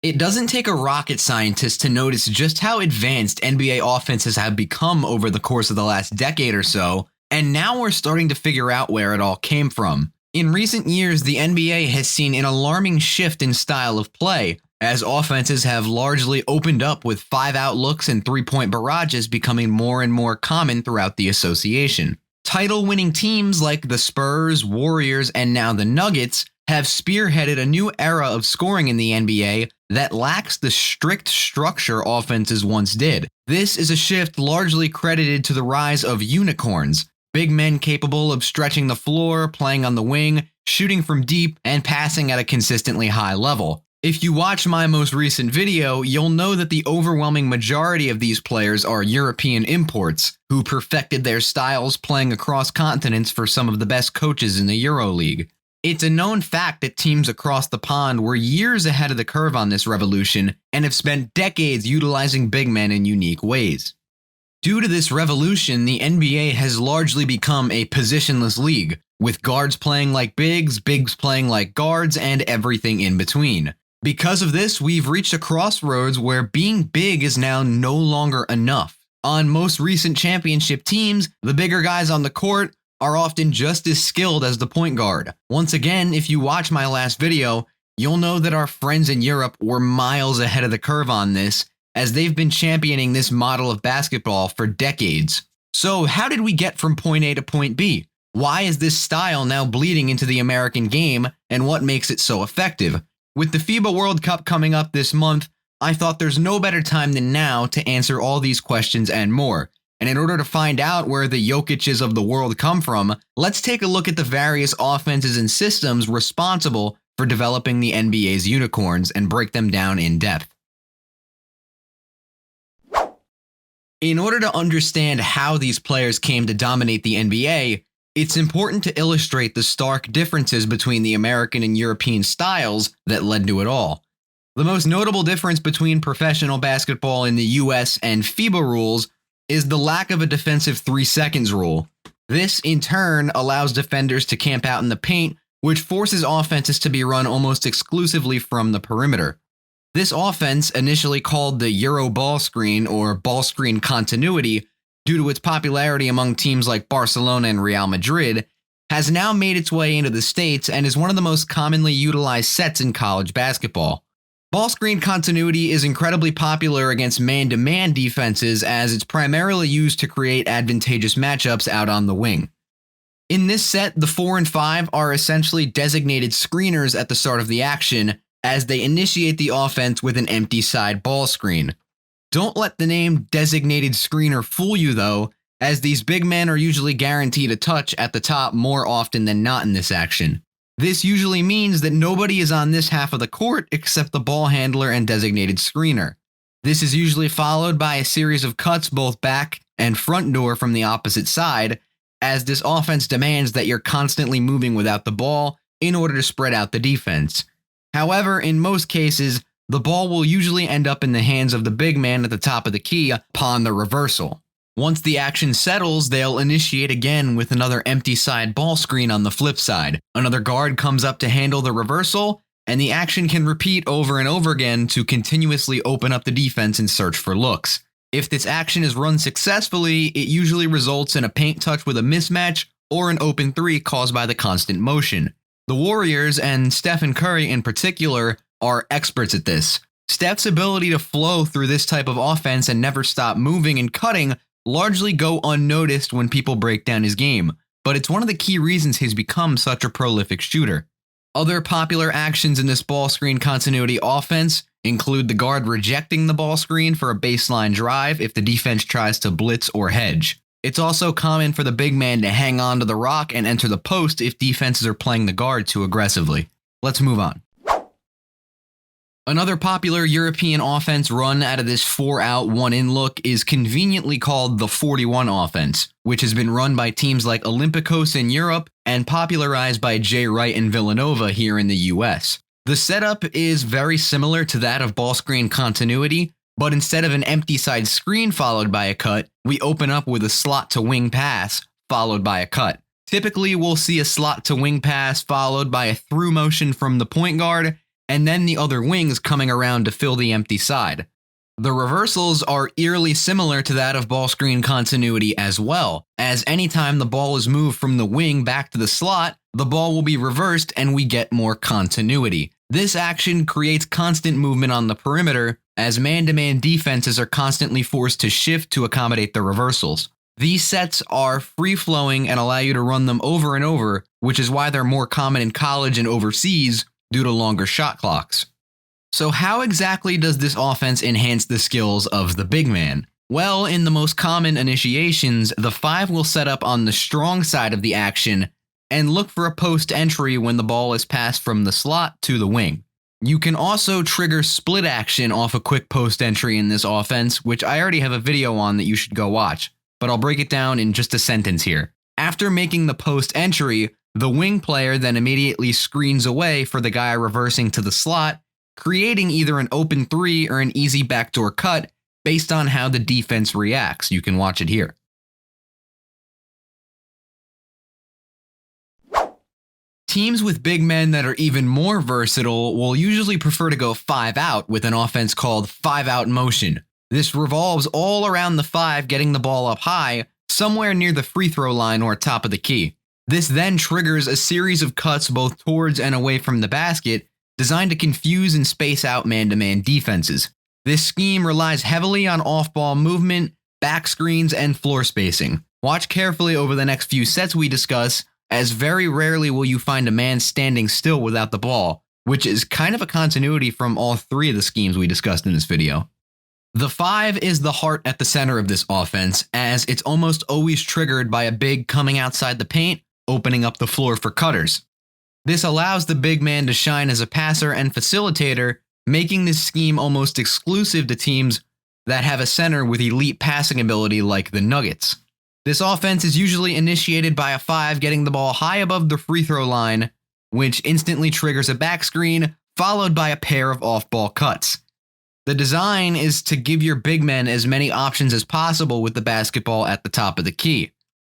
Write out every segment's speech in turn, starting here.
It doesn't take a rocket scientist to notice just how advanced NBA offenses have become over the course of the last decade or so, and now we're starting to figure out where it all came from. In recent years, the NBA has seen an alarming shift in style of play, as offenses have largely opened up with 5-out looks and 3-point barrages becoming more and more common throughout the association. Title-winning teams like the Spurs, Warriors, and now the Nuggets have spearheaded a new era of scoring in the NBA that lacks the strict structure offenses once did. This is a shift largely credited to the rise of unicorns, big men capable of stretching the floor, playing on the wing, shooting from deep, and passing at a consistently high level. If you watch my most recent video, you'll know that the overwhelming majority of these players are European imports, who perfected their styles playing across continents for some of the best coaches in the EuroLeague. It's a known fact that teams across the pond were years ahead of the curve on this revolution and have spent decades utilizing big men in unique ways. Due to this revolution, the NBA has largely become a positionless league, with guards playing like bigs, bigs playing like guards, and everything in between. Because of this, we've reached a crossroads where being big is now no longer enough. On most recent championship teams, the bigger guys on the court are often just as skilled as the point guard. Once again, if you watch my last video, you'll know that our friends in Europe were miles ahead of the curve on this, as they've been championing this model of basketball for decades. So how did we get from point A to point B? Why is this style now bleeding into the American game, and what makes it so effective? With the FIBA World Cup coming up this month, I thought there's no better time than now to answer all these questions and more. And in order to find out where the Jokic's of the world come from, let's take a look at the various offenses and systems responsible for developing the NBA's unicorns and break them down in depth. In order to understand how these players came to dominate the NBA, it's important to illustrate the stark differences between the American and European styles that led to it all. The most notable difference between professional basketball in the US and FIBA rules is the lack of a defensive 3 seconds rule. This, in turn, allows defenders to camp out in the paint, which forces offenses to be run almost exclusively from the perimeter. This offense, initially called the Euro ball screen or ball screen continuity, due to its popularity among teams like Barcelona and Real Madrid, has now made its way into the States and is one of the most commonly utilized sets in college basketball. Ball screen continuity is incredibly popular against man-to-man defenses, as it's primarily used to create advantageous matchups out on the wing. In this set, the 4 and 5 are essentially designated screeners at the start of the action, as they initiate the offense with an empty side ball screen. Don't let the name designated screener fool you though, as these big men are usually guaranteed a touch at the top more often than not in this action. This usually means that nobody is on this half of the court except the ball handler and designated screener. This is usually followed by a series of cuts both back and front door from the opposite side, as this offense demands that you're constantly moving without the ball in order to spread out the defense. However, in most cases, the ball will usually end up in the hands of the big man at the top of the key upon the reversal. Once the action settles, they'll initiate again with another empty side ball screen on the flip side. Another guard comes up to handle the reversal, and the action can repeat over and over again to continuously open up the defense and search for looks. If this action is run successfully, it usually results in a paint touch with a mismatch or an open 3 caused by the constant motion. The Warriors, and Stephen Curry in particular, are experts at this. Steph's ability to flow through this type of offense and never stop moving and cutting largely go unnoticed when people break down his game, but it's one of the key reasons he's become such a prolific shooter. Other popular actions in this ball screen continuity offense include the guard rejecting the ball screen for a baseline drive if the defense tries to blitz or hedge. It's also common for the big man to hang on to the rock and enter the post if defenses are playing the guard too aggressively. Let's move on. Another popular European offense run out of this 4-out, 1-in look is conveniently called the 41 offense, which has been run by teams like Olympiacos in Europe and popularized by Jay Wright and Villanova here in the US. The setup is very similar to that of ball screen continuity, but instead of an empty side screen followed by a cut, we open up with a slot to wing pass followed by a cut. Typically, we'll see a slot to wing pass followed by a through motion from the point guard, and then the other wings coming around to fill the empty side. The reversals are eerily similar to that of ball screen continuity as well, as anytime the ball is moved from the wing back to the slot, the ball will be reversed and we get more continuity. This action creates constant movement on the perimeter, as man-to-man defenses are constantly forced to shift to accommodate the reversals. These sets are free-flowing and allow you to run them over and over, which is why they're more common in college and overseas due to longer shot clocks. So how exactly does this offense enhance the skills of the big man? Well, in the most common initiations, the 5 will set up on the strong side of the action and look for a post entry when the ball is passed from the slot to the wing. You can also trigger split action off a quick post entry in this offense, which I already have a video on that you should go watch, but I'll break it down in just a sentence here. After making the post entry, the wing player then immediately screens away for the guy reversing to the slot, creating either an open 3 or an easy backdoor cut based on how the defense reacts. You can watch it here. Teams with big men that are even more versatile will usually prefer to go 5 out with an offense called 5 out motion. This revolves all around the 5 getting the ball up high, somewhere near the free throw line or top of the key. This then triggers a series of cuts both towards and away from the basket, designed to confuse and space out man-to-man defenses. This scheme relies heavily on off-ball movement, back screens, and floor spacing. Watch carefully over the next few sets we discuss, as very rarely will you find a man standing still without the ball, which is kind of a continuity from all 3 of the schemes we discussed in this video. The 5 is the heart at the center of this offense, as it's almost always triggered by a big coming outside the paint, opening up the floor for cutters. This allows the big man to shine as a passer and facilitator, making this scheme almost exclusive to teams that have a center with elite passing ability like the Nuggets. This offense is usually initiated by a 5 getting the ball high above the free throw line, which instantly triggers a back screen, followed by a pair of off-ball cuts. The design is to give your big men as many options as possible with the basketball at the top of the key.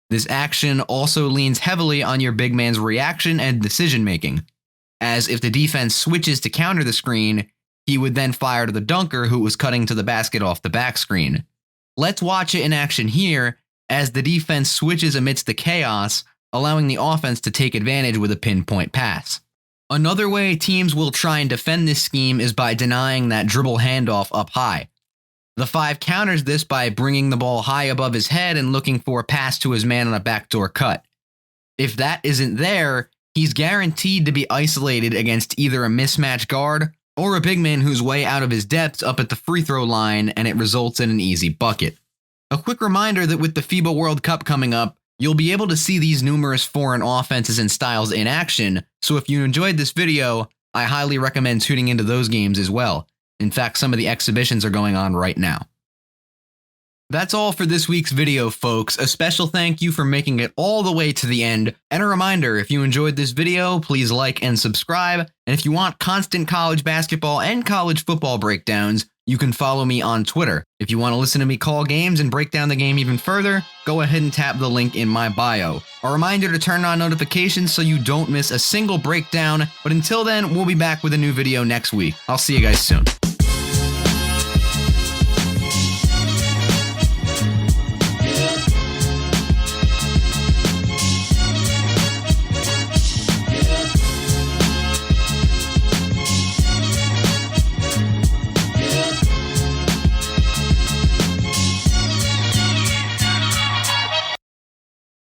This action also leans heavily on your big man's reaction and decision making, as if the defense switches to counter the screen, he would then fire to the dunker who was cutting to the basket off the back screen. Let's watch it in action here as the defense switches amidst the chaos, allowing the offense to take advantage with a pinpoint pass. Another way teams will try and defend this scheme is by denying that dribble handoff up high. The 5 counters this by bringing the ball high above his head and looking for a pass to his man on a backdoor cut. If that isn't there, he's guaranteed to be isolated against either a mismatch guard or a big man who's way out of his depth up at the free throw line, and it results in an easy bucket. A quick reminder that with the FIBA World Cup coming up, you'll be able to see these numerous foreign offenses and styles in action, so if you enjoyed this video, I highly recommend tuning into those games as well. In fact, some of the exhibitions are going on right now. That's all for this week's video, folks. A special thank you for making it all the way to the end. And a reminder, if you enjoyed this video, please like and subscribe. And if you want constant college basketball and college football breakdowns, you can follow me on Twitter. If you want to listen to me call games and break down the game even further, go ahead and tap the link in my bio. A reminder to turn on notifications so you don't miss a single breakdown. But until then, we'll be back with a new video next week. I'll see you guys soon.